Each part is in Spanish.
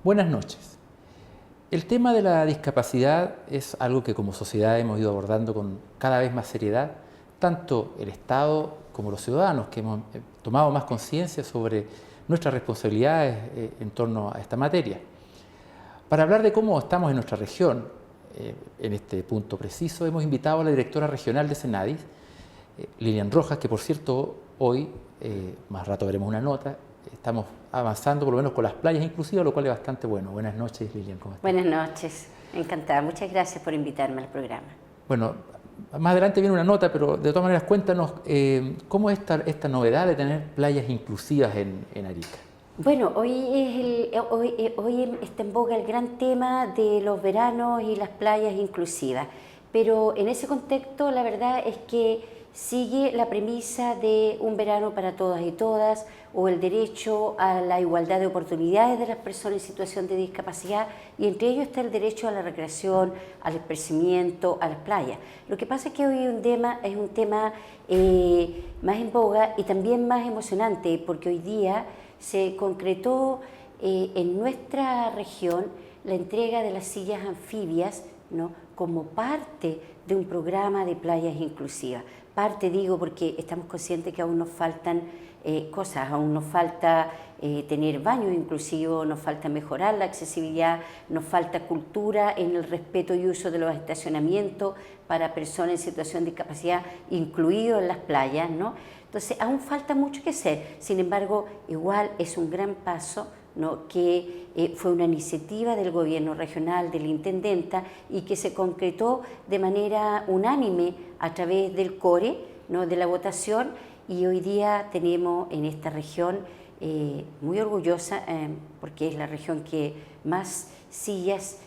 Buenas noches. El tema de la discapacidad es algo que como sociedad hemos ido abordando con cada vez más seriedad, tanto el Estado como los ciudadanos, que hemos tomado más conciencia sobre nuestras responsabilidades en torno a esta materia. Para hablar de cómo estamos en nuestra región, en este punto preciso, hemos invitado a la directora regional de Senadis, Lilian Rojas, que por cierto hoy, más rato veremos una nota, estamos avanzando por lo menos con las playas inclusivas, lo cual es bastante bueno. Buenas noches, Lilian, ¿cómo estás? Buenas noches, encantada. Muchas gracias por invitarme al programa. Bueno, más adelante viene una nota, pero de todas maneras cuéntanos cómo es esta novedad de tener playas inclusivas en Arica. Bueno, hoy está en boga el gran tema de los veranos y las playas inclusivas, pero en ese contexto la verdad es que sigue la premisa de un verano para todas y todas, o el derecho a la igualdad de oportunidades de las personas en situación de discapacidad, y entre ellos está el derecho a la recreación, al esparcimiento, a las playas. Lo que pasa es que hoy es un tema más en boga y también más emocionante, porque hoy día se concretó en nuestra región la entrega de las sillas anfibias, ¿no?, como parte de un programa de playas inclusivas. Parte digo porque estamos conscientes que aún nos faltan cosas, aún nos falta tener baños inclusivos, nos falta mejorar la accesibilidad, nos falta cultura en el respeto y uso de los estacionamientos para personas en situación de discapacidad, incluidos en las playas, ¿no? Entonces aún falta mucho que hacer, sin embargo igual es un gran paso, ¿no?, que fue una iniciativa del gobierno regional, de la intendenta, y que se concretó de manera unánime a través del CORE, ¿no?, de la votación, y hoy día tenemos en esta región muy orgullosa, porque es la región que más sillas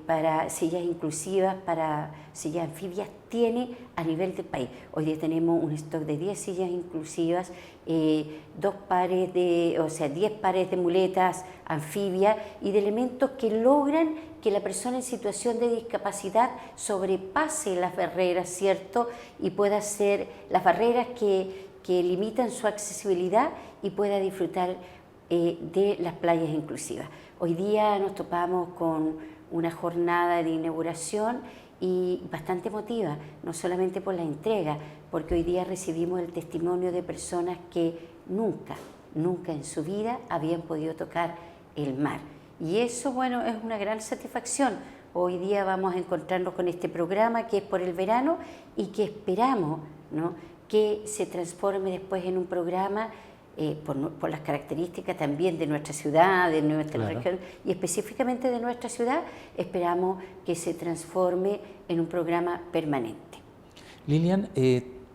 para sillas inclusivas, para sillas anfibias tiene a nivel del país. Hoy día tenemos un stock de 10 sillas inclusivas, 10 pares de muletas anfibias y de elementos que logran que la persona en situación de discapacidad sobrepase las barreras, ¿cierto? Y pueda hacer las barreras que limitan su accesibilidad y pueda disfrutar de las playas inclusivas. Hoy día nos topamos con una jornada de inauguración y bastante emotiva, no solamente por la entrega, porque hoy día recibimos el testimonio de personas que nunca en su vida habían podido tocar el mar. Y eso, bueno, es una gran satisfacción. Hoy día vamos a encontrarnos con este programa que es por el verano y que esperamos, ¿no?, que se transforme después en un programa por las características también de nuestra ciudad, de nuestra región y específicamente de nuestra ciudad, esperamos que se transforme en un programa permanente. Lilian,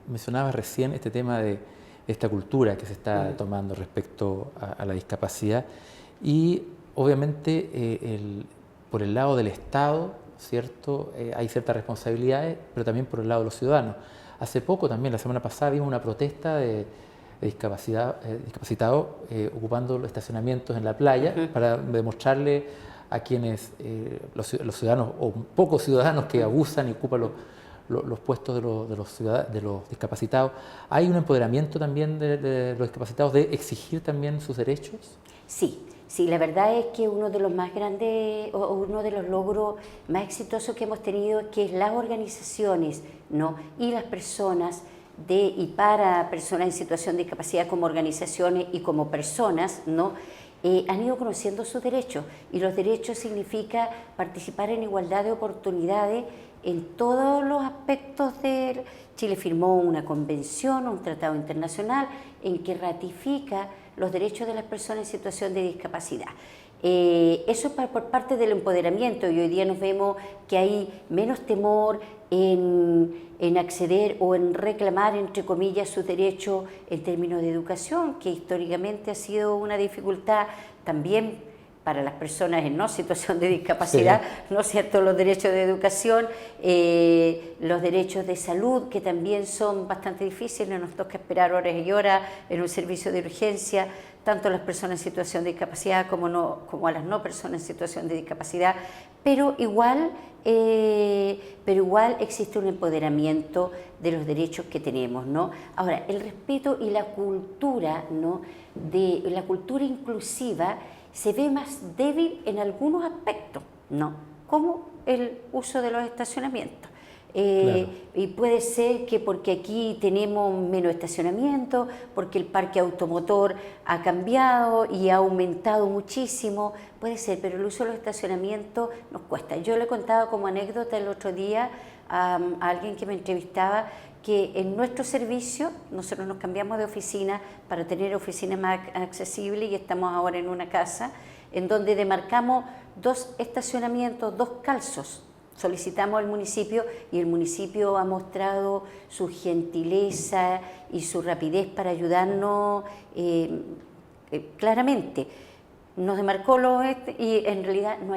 mencionabas recién este tema de esta cultura que se está tomando respecto a la discapacidad y obviamente por el lado del Estado, ¿cierto? Hay ciertas responsabilidades, pero también por el lado de los ciudadanos. Hace poco también, la semana pasada, vimos una protesta de discapacitados ocupando los estacionamientos en la playa para demostrarle a quienes, los ciudadanos o pocos ciudadanos que abusan y ocupan los puestos de los discapacitados. ¿Hay un empoderamiento también de los discapacitados de exigir también sus derechos? Sí, la verdad es que uno de los más grandes o uno de los logros más exitosos que hemos tenido es que las organizaciones, ¿no?, y las personas y para personas en situación de discapacidad como organizaciones y como personas, ¿no?, han ido conociendo sus derechos, y los derechos significa participar en igualdad de oportunidades en todos los aspectos. Chile firmó una convención, un tratado internacional en que ratifica los derechos de las personas en situación de discapacidad. Eso por parte del empoderamiento, y hoy día nos vemos que hay menos temor en acceder o en reclamar, entre comillas, sus derechos en términos de educación, que históricamente ha sido una dificultad también para las personas en no situación de discapacidad, ¿no es cierto?, los derechos de educación, los derechos de salud, que también son bastante difíciles, nos toca esperar horas y horas en un servicio de urgencia, tanto a las personas en situación de discapacidad como a las no personas en situación de discapacidad, pero igual existe un empoderamiento de los derechos que tenemos, ¿no? Ahora, el respeto y la cultura, ¿no?, de la cultura inclusiva se ve más débil en algunos aspectos, ¿no? Como el uso de los estacionamientos. Claro. Y puede ser que porque aquí tenemos menos estacionamiento, porque el parque automotor ha cambiado y ha aumentado muchísimo, puede ser, pero el uso de los estacionamientos nos cuesta. Yo le contaba como anécdota el otro día a alguien que me entrevistaba que en nuestro servicio nosotros nos cambiamos de oficina para tener oficinas más accesibles y estamos ahora en una casa en donde demarcamos 2 estacionamientos, 2 calzos. Solicitamos al municipio y el municipio ha mostrado su gentileza y su rapidez para ayudarnos claramente. Nos demarcó y en realidad no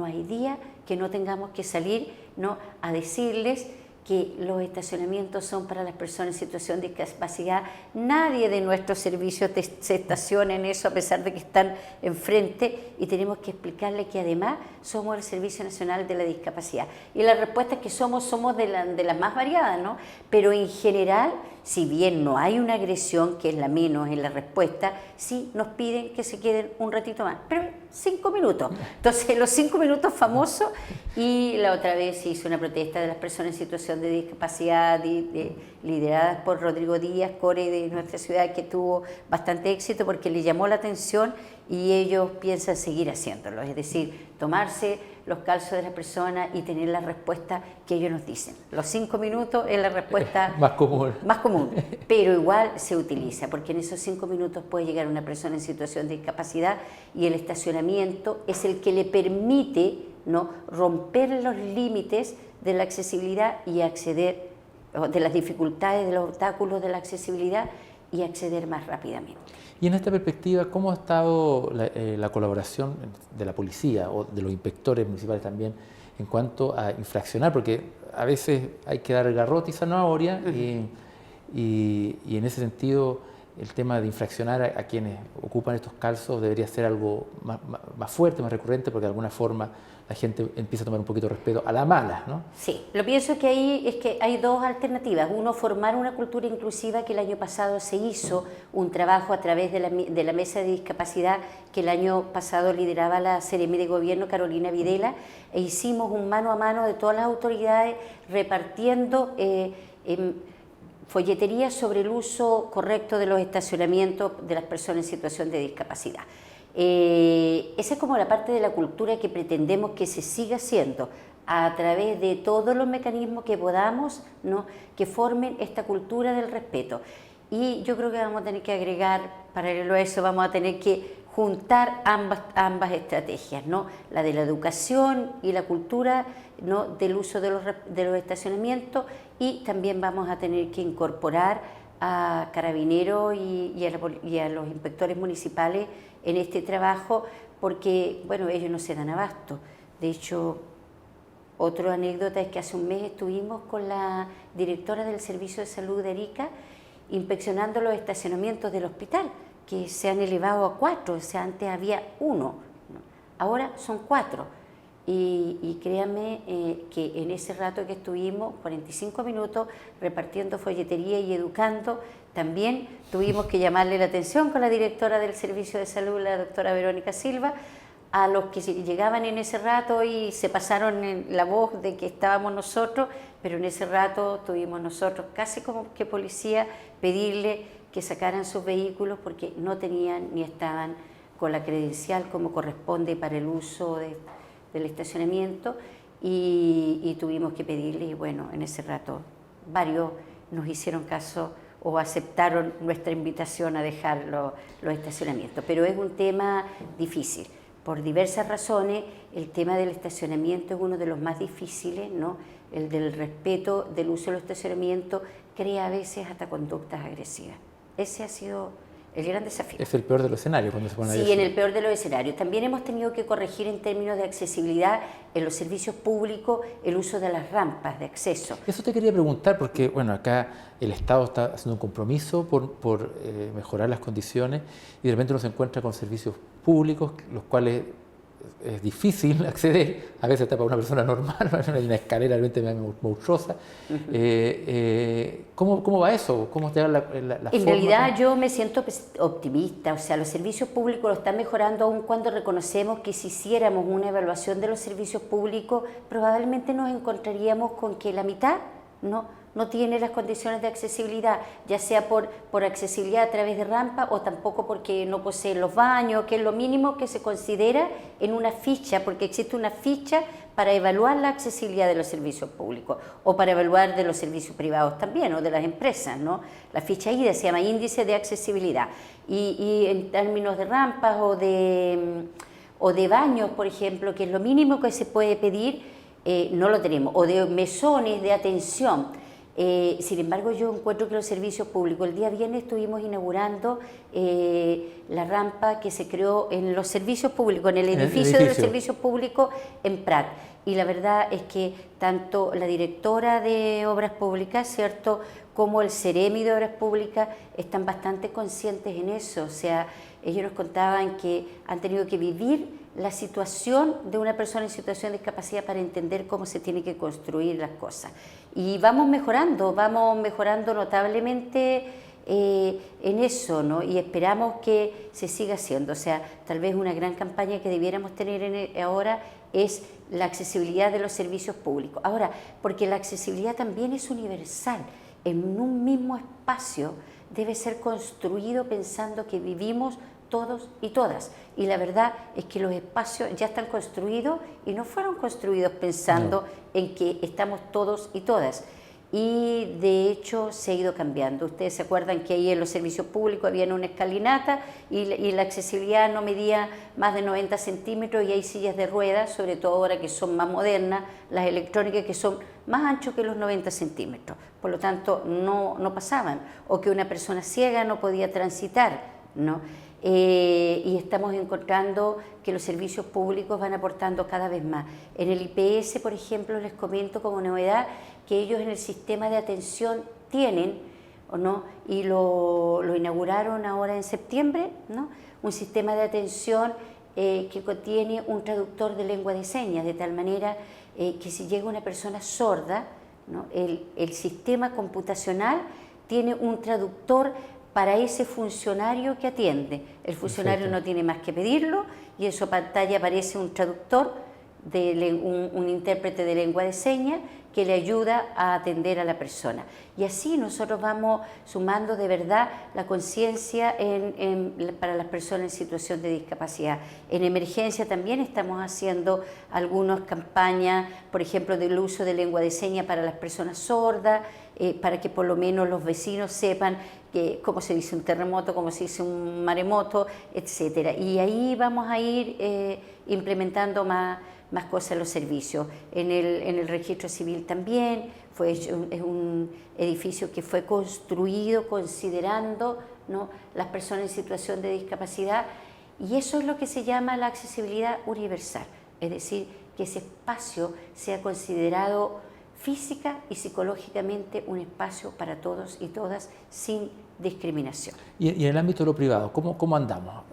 hay día que no tengamos que salir, ¿no?, a decirles que los estacionamientos son para las personas en situación de discapacidad. Nadie de nuestros servicios se estaciona en eso a pesar de que están enfrente y tenemos que explicarle que además somos el Servicio Nacional de la Discapacidad. Y la respuesta es que somos de las más variadas, ¿no? Pero en general, si bien no hay una agresión, que es la menos en la respuesta, sí nos piden que se queden un ratito más, pero 5 minutos. Entonces, los 5 minutos famosos. Y la otra vez se hizo una protesta de las personas en situación de discapacidad lideradas por Rodrigo Díaz, core de nuestra ciudad, que tuvo bastante éxito porque le llamó la atención y ellos piensan seguir haciéndolo, es decir, tomarse los calzos de las personas y tener la respuesta que ellos nos dicen. Los 5 minutos es la respuesta más común, pero igual se utiliza, porque en esos 5 minutos puede llegar una persona en situación de discapacidad y el estacionamiento es el que le permite, ¿no?, romper los límites de la accesibilidad y acceder, de las dificultades, de los obstáculos de la accesibilidad y acceder más rápidamente. Y en esta perspectiva, ¿cómo ha estado la colaboración de la policía o de los inspectores municipales también en cuanto a infraccionar? Porque a veces hay que dar garrote y zanahoria y en ese sentido el tema de infraccionar a quienes ocupan estos calzos debería ser algo más fuerte, más recurrente, porque de alguna forma la gente empieza a tomar un poquito de respeto a la mala, ¿no? Sí, lo pienso que ahí es que hay 2 alternativas. Uno, formar una cultura inclusiva, que el año pasado se hizo un trabajo a través de la Mesa de Discapacidad que el año pasado lideraba la Seremi de Gobierno, Carolina Videla, e hicimos un mano a mano de todas las autoridades repartiendo folletería sobre el uso correcto de los estacionamientos de las personas en situación de discapacidad. Esa es como la parte de la cultura que pretendemos que se siga haciendo a través de todos los mecanismos que podamos, ¿no?, que formen esta cultura del respeto. Y yo creo que vamos a tener que agregar, paralelo a eso, vamos a tener que juntar ambas estrategias, ¿no?, la de la educación y la cultura, ¿no?, del uso de los estacionamientos, y también vamos a tener que incorporar a carabineros y a los inspectores municipales en este trabajo, porque bueno, ellos no se dan abasto. De hecho, otra anécdota es que hace un mes estuvimos con la directora del Servicio de Salud de Arica inspeccionando los estacionamientos del hospital, que se han elevado a 4, o sea, antes había 1, ¿no?, ahora son 4. Y créanme que en ese rato que estuvimos, 45 minutos, repartiendo folletería y educando, también tuvimos que llamarle la atención con la directora del Servicio de Salud, la doctora Verónica Silva, a los que llegaban en ese rato y se pasaron en la voz de que estábamos nosotros, pero en ese rato tuvimos nosotros, casi como que policía, pedirle que sacaran sus vehículos porque no tenían ni estaban con la credencial como corresponde para el uso del estacionamiento, y tuvimos que pedirle, y bueno, en ese rato varios nos hicieron caso o aceptaron nuestra invitación a dejar los estacionamientos. Pero es un tema difícil, por diversas razones. El tema del estacionamiento es uno de los más difíciles, ¿no? El del respeto del uso de los estacionamientos crea a veces hasta conductas agresivas. Ese ha sido el gran desafío. Es el peor de los escenarios cuando se pone a Sí, en el peor de los escenarios. También hemos tenido que corregir en términos de accesibilidad en los servicios públicos el uso de las rampas de acceso. Eso te quería preguntar porque, bueno, acá el Estado está haciendo un compromiso por mejorar las condiciones y de repente uno se encuentra con servicios públicos los cuales es difícil acceder, a veces está para una persona normal, hay una escalera realmente monstruosa. ¿Cómo va eso? ¿Cómo te da la En forma? realidad yo me siento optimista, o sea, los servicios públicos lo están mejorando aun cuando reconocemos que si hiciéramos una evaluación de los servicios públicos, probablemente nos encontraríamos con que la mitad no tiene las condiciones de accesibilidad, ya sea por accesibilidad a través de rampa o tampoco porque no posee los baños, que es lo mínimo que se considera en una ficha, porque existe una ficha para evaluar la accesibilidad de los servicios públicos o para evaluar de los servicios privados también o de las empresas, ¿no? La ficha IDA se llama Índice de Accesibilidad y en términos de rampas o de baños, por ejemplo, que es lo mínimo que se puede pedir, no lo tenemos, o de mesones de atención. Sin embargo, yo encuentro que los servicios públicos, el día viernes estuvimos inaugurando la rampa que se creó en los servicios públicos, en el edificio de los servicios públicos en Prat. Y la verdad es que tanto la directora de Obras Públicas, ¿cierto?, como el Ceremi de Obras Públicas están bastante conscientes en eso. O sea, ellos nos contaban que han tenido que vivir la situación de una persona en situación de discapacidad para entender cómo se tiene que construir las cosas. Y vamos mejorando notablemente en eso, ¿no? Y esperamos que se siga haciendo. O sea, tal vez una gran campaña que debiéramos tener ahora es la accesibilidad de los servicios públicos. Ahora, porque la accesibilidad también es universal. En un mismo espacio debe ser construido pensando que vivimos todos y todas. Y la verdad es que los espacios ya están construidos y no fueron construidos pensando en que estamos todos y todas. Y de hecho se ha ido cambiando. Ustedes se acuerdan que ahí en los servicios públicos había una escalinata y la accesibilidad no medía más de 90 centímetros y hay sillas de ruedas, sobre todo ahora que son más modernas, las electrónicas, que son más anchos que los 90 centímetros. Por lo tanto, no pasaban. O que una persona ciega no podía transitar, ¿no? Y estamos encontrando que los servicios públicos van aportando cada vez más. En el IPS, por ejemplo, les comento como novedad que ellos en el sistema de atención tienen, ¿o no?, y lo inauguraron ahora en septiembre, ¿no?, un sistema de atención que contiene un traductor de lengua de señas, de tal manera que si llega una persona sorda, ¿no?, el sistema computacional tiene un traductor para ese funcionario que atiende. El funcionario no tiene más que pedirlo y en su pantalla aparece un traductor, un intérprete de lengua de señas que le ayuda a atender a la persona. Y así nosotros vamos sumando de verdad la conciencia para las personas en situación de discapacidad. En emergencia también estamos haciendo algunas campañas, por ejemplo, del uso de lengua de señas para las personas sordas, para que por lo menos los vecinos sepan cómo se dice un terremoto, cómo se dice un maremoto, etcétera. Y ahí vamos a ir implementando más cosas en los servicios. En el registro civil también es un edificio que fue construido considerando, ¿no?, las personas en situación de discapacidad, y eso es lo que se llama la accesibilidad universal, es decir, que ese espacio sea considerado física y psicológicamente un espacio para todos y todas sin discriminación. Y en el ámbito de lo privado, ¿cómo andamos?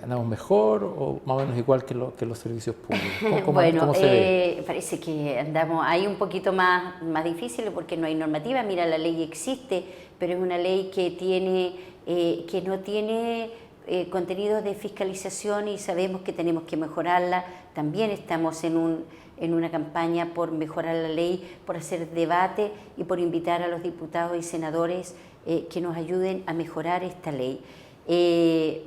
¿Andamos mejor o más o menos igual que los servicios públicos? ¿Cómo se ve? Parece que andamos ahí un poquito más difícil porque no hay normativa. Mira, la ley existe, pero es una ley que no tiene contenido de fiscalización y sabemos que tenemos que mejorarla. También estamos en una campaña por mejorar la ley, por hacer debate y por invitar a los diputados y senadores que nos ayuden a mejorar esta ley.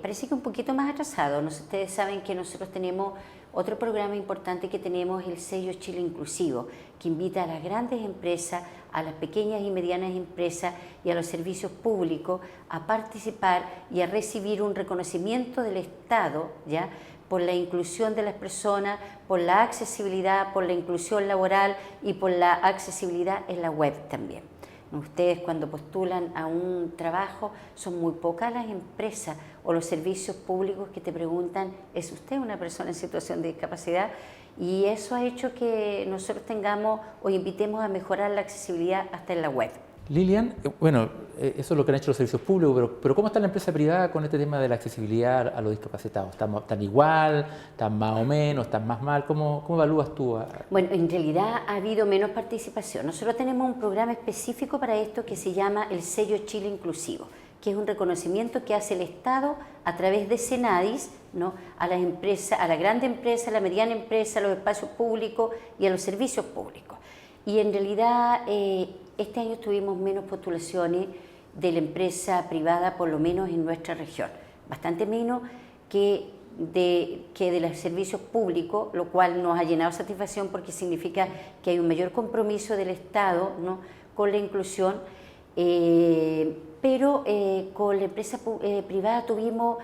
Parece que un poquito más atrasado. Ustedes saben que nosotros tenemos otro programa importante que tenemos, el sello Chile Inclusivo, que invita a las grandes empresas, a las pequeñas y medianas empresas y a los servicios públicos a participar y a recibir un reconocimiento del Estado, ¿ya?, por la inclusión de las personas, por la accesibilidad, por la inclusión laboral y por la accesibilidad en la web también. Ustedes cuando postulan a un trabajo son muy pocas las empresas o los servicios públicos que te preguntan, ¿es usted una persona en situación de discapacidad? Y eso ha hecho que nosotros tengamos o invitemos a mejorar la accesibilidad hasta en la web. Lilian, bueno, eso es lo que han hecho los servicios públicos, pero ¿cómo está la empresa privada con este tema de la accesibilidad a los discapacitados? ¿Están igual? ¿Están más o menos? ¿Están más mal? ¿Cómo evalúas tú? Bueno, en realidad ha habido menos participación. Nosotros tenemos un programa específico para esto que se llama el Sello Chile Inclusivo, que es un reconocimiento que hace el Estado a través de Senadis, ¿no?, a las empresas, a la grande empresa, a la mediana empresa, a los espacios públicos y a los servicios públicos. Y en realidad este año tuvimos menos postulaciones de la empresa privada, por lo menos en nuestra región, bastante menos que de los servicios públicos, lo cual nos ha llenado de satisfacción porque significa que hay un mayor compromiso del Estado, ¿no?, con la inclusión, pero con la empresa privada tuvimos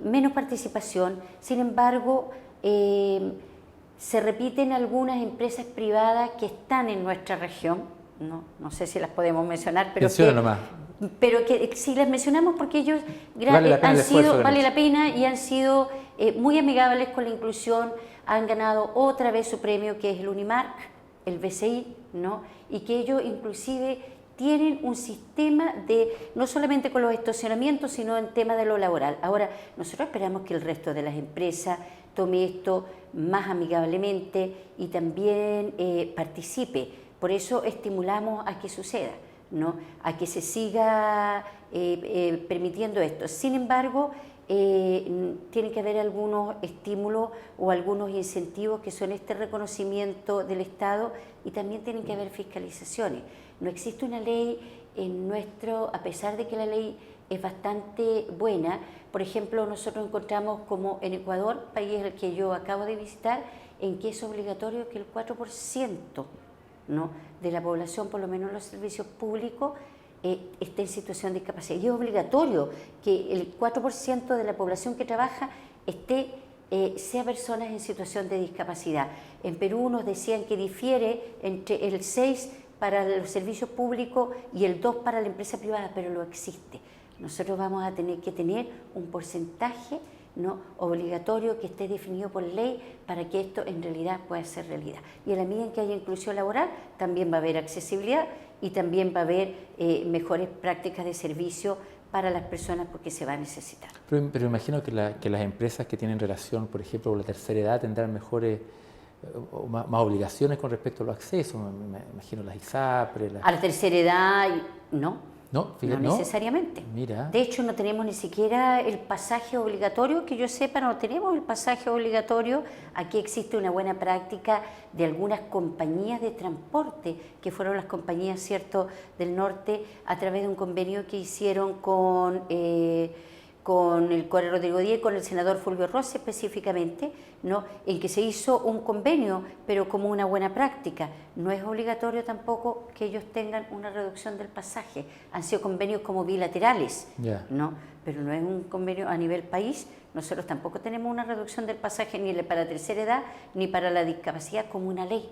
menos participación. Sin embargo, se repiten algunas empresas privadas que están en nuestra región, no sé si las podemos mencionar, pero que si las mencionamos porque ellos vale la pena y han sido muy amigables con la inclusión, han ganado otra vez su premio, que es el Unimark, el BCI, ¿no?, y que ellos inclusive tienen un sistema de, no solamente con los estacionamientos, sino en tema de lo laboral. Ahora, nosotros esperamos que el resto de las empresas tome esto más amigablemente y también participe. Por eso estimulamos a que suceda, ¿no?, a que se siga permitiendo esto. Sin embargo, tiene que haber algunos estímulos o algunos incentivos que son este reconocimiento del Estado, y también tienen que haber fiscalizaciones. No existe una ley en nuestro, a pesar de que la ley es bastante buena. Por ejemplo, nosotros encontramos como en Ecuador, país al que yo acabo de visitar, en que es obligatorio que el 4%, ¿no?, de la población, por lo menos en los servicios públicos, esté en situación de discapacidad. Y es obligatorio que el 4% de la población que trabaja sea personas en situación de discapacidad. En Perú nos decían que difiere entre el 6% para los servicios públicos y el 2% para la empresa privada, pero lo existe. Nosotros vamos a tener que tener un porcentaje, ¿no?, obligatorio que esté definido por ley para que esto en realidad pueda ser realidad. Y en la medida en que haya inclusión laboral, también va a haber accesibilidad y también va a haber mejores prácticas de servicio para las personas, porque se va a necesitar. Pero imagino que las empresas que tienen relación, por ejemplo, con la tercera edad, tendrán mejores o más obligaciones con respecto a los accesos. Me imagino las ISAPRE. A la tercera edad, no necesariamente. Mira. De hecho, no tenemos ni siquiera el pasaje obligatorio, que yo sepa, no tenemos el pasaje obligatorio. Aquí existe una buena práctica de algunas compañías de transporte, que fueron las compañías, ¿cierto?, del norte, a través de un convenio que hicieron con el Core Rodrigo Díez, con el senador Fulvio Rossi específicamente, ¿no?, en que se hizo un convenio, pero como una buena práctica. No es obligatorio tampoco que ellos tengan una reducción del pasaje. Han sido convenios como bilaterales, ¿no?, pero no es un convenio a nivel país. Nosotros tampoco tenemos una reducción del pasaje ni para la tercera edad ni para la discapacidad como una ley.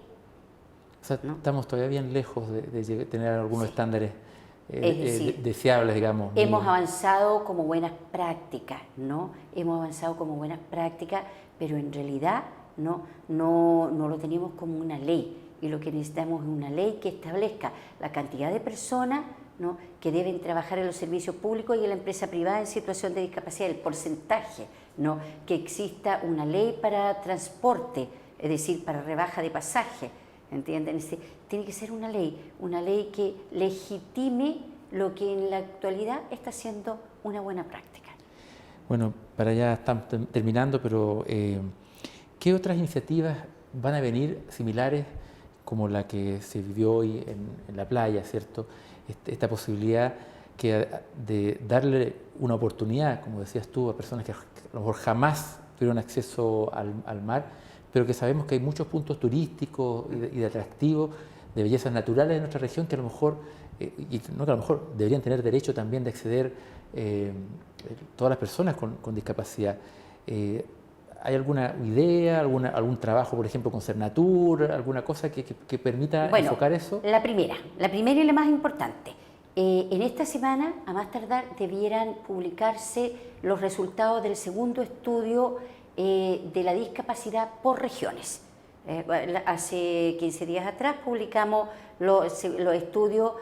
O sea, ¿no?, estamos todavía bien lejos de tener algunos estándares deseables, digamos. Hemos avanzado como buenas prácticas, ¿no? Hemos avanzado como buenas prácticas, pero en realidad no lo tenemos como una ley. Y lo que necesitamos es una ley que establezca la cantidad de personas, ¿no?, que deben trabajar en los servicios públicos y en la empresa privada en situación de discapacidad, el porcentaje, ¿no?, que exista una ley para transporte, es decir, para rebaja de pasaje. ¿Entienden? Tiene que ser una ley que legitime lo que en la actualidad está siendo una buena práctica. Bueno, para ya estamos terminando, pero ¿qué otras iniciativas van a venir similares como la que se vivió hoy en la playa, ¿cierto? Esta posibilidad de darle una oportunidad, como decías tú, a personas que a lo mejor jamás tuvieron acceso al mar, pero que sabemos que hay muchos puntos turísticos y de atractivos, de bellezas naturales de nuestra región, que a lo mejor, deberían tener derecho también de acceder todas las personas con discapacidad. ¿Hay alguna idea, algún trabajo, por ejemplo, con Cernatur, alguna cosa que permita enfocar eso? La primera y la más importante. En esta semana, a más tardar, debieran publicarse los resultados del segundo estudio de la discapacidad por regiones. Hace 15 días atrás publicamos los estudios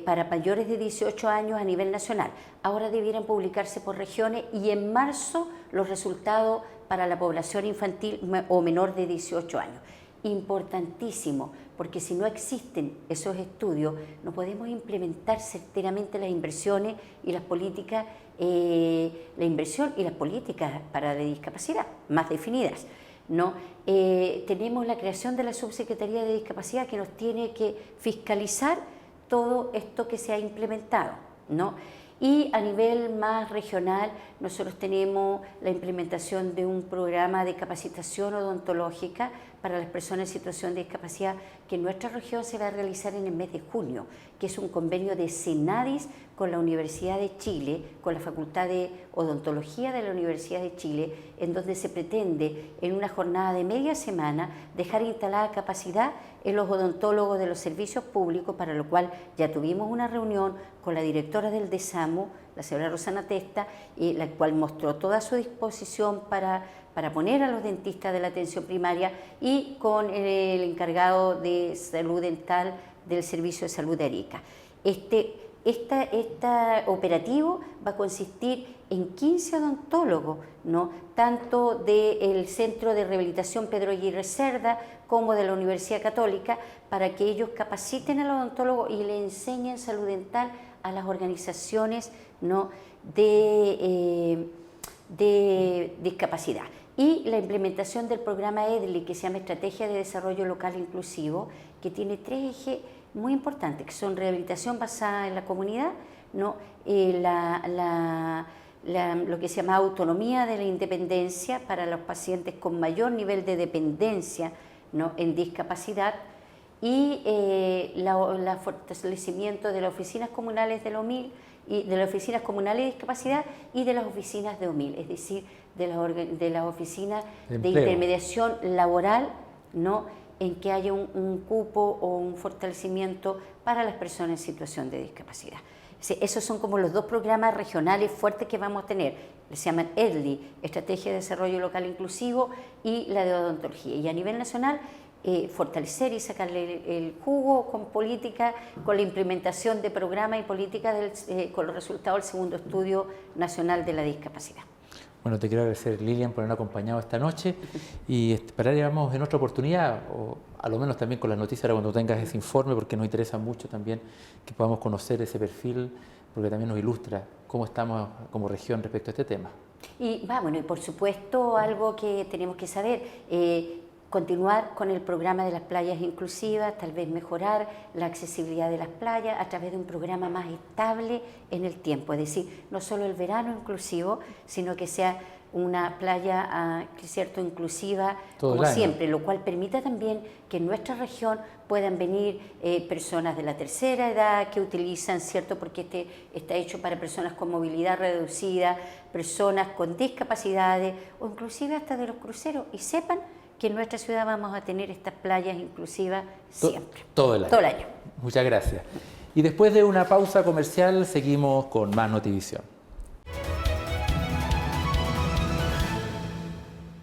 para mayores de 18 años a nivel nacional. Ahora debieran publicarse por regiones y en marzo los resultados para la población infantil o menor de 18 años. Importantísimo, porque si no existen esos estudios, no podemos implementar certeramente las inversiones y las políticas, la inversión y las políticas para la discapacidad más definidas, ¿no? Tenemos la creación de la Subsecretaría de Discapacidad que nos tiene que fiscalizar todo esto que se ha implementado, ¿no? Y a nivel más regional, nosotros tenemos la implementación de un programa de capacitación odontológica para las personas en situación de discapacidad que en nuestra región se va a realizar en el mes de junio, que es un convenio de Senadis con la Universidad de Chile, con la Facultad de Odontología de la Universidad de Chile, en donde se pretende en una jornada de media semana dejar instalada capacidad en los odontólogos de los servicios públicos, para lo cual ya tuvimos una reunión con la directora del DESAMU, la señora Rosana Testa, la cual mostró toda su disposición para poner a los dentistas de la atención primaria y con el encargado de salud dental del Servicio de Salud de Arica. Este operativo va a consistir en 15 odontólogos, ¿no? Tanto del Centro de Rehabilitación Pedro Aguirre Cerda como de la Universidad Católica, para que ellos capaciten al odontólogo y le enseñen salud dental a las organizaciones, ¿no? de discapacidad. Y la implementación del programa EDLI, que se llama Estrategia de Desarrollo Local Inclusivo, que tiene 3 ejes muy importantes, que son rehabilitación basada en la comunidad, ¿no? Lo que se llama autonomía de la independencia para los pacientes con mayor nivel de dependencia, ¿no? en discapacidad, y el fortalecimiento de las oficinas comunales de la OMIL, y de las oficinas comunales de discapacidad y de las oficinas de OMIL, es decir, de las oficinas de intermediación laboral, ¿no? en que haya un cupo o un fortalecimiento para las personas en situación de discapacidad. Esos son como los 2 programas regionales fuertes que vamos a tener. Se llaman EDLI, Estrategia de Desarrollo Local Inclusivo, y la de Odontología. Y a nivel nacional, fortalecer y sacarle el jugo con política, con la implementación de programas y políticas con los resultados del segundo estudio nacional de la discapacidad. Bueno, te quiero agradecer, Lilian, por habernos acompañado esta noche y esperamos en otra oportunidad, o a lo menos también con las noticias cuando tengas ese informe, porque nos interesa mucho también que podamos conocer ese perfil, porque también nos ilustra cómo estamos como región respecto a este tema. Y bueno, y por supuesto algo que tenemos que saber, continuar con el programa de las playas inclusivas, tal vez mejorar la accesibilidad de las playas a través de un programa más estable en el tiempo, es decir, no solo el verano inclusivo, sino que sea una playa ¿cierto? inclusiva como siempre, lo cual permita también que en nuestra región puedan venir personas de la tercera edad que utilizan, ¿cierto? porque este está hecho para personas con movilidad reducida, personas con discapacidades o inclusive hasta de los cruceros, y sepan que en nuestra ciudad vamos a tener estas playas inclusivas siempre. Todo el año. Muchas gracias. Y después de una pausa comercial seguimos con más Notivisión.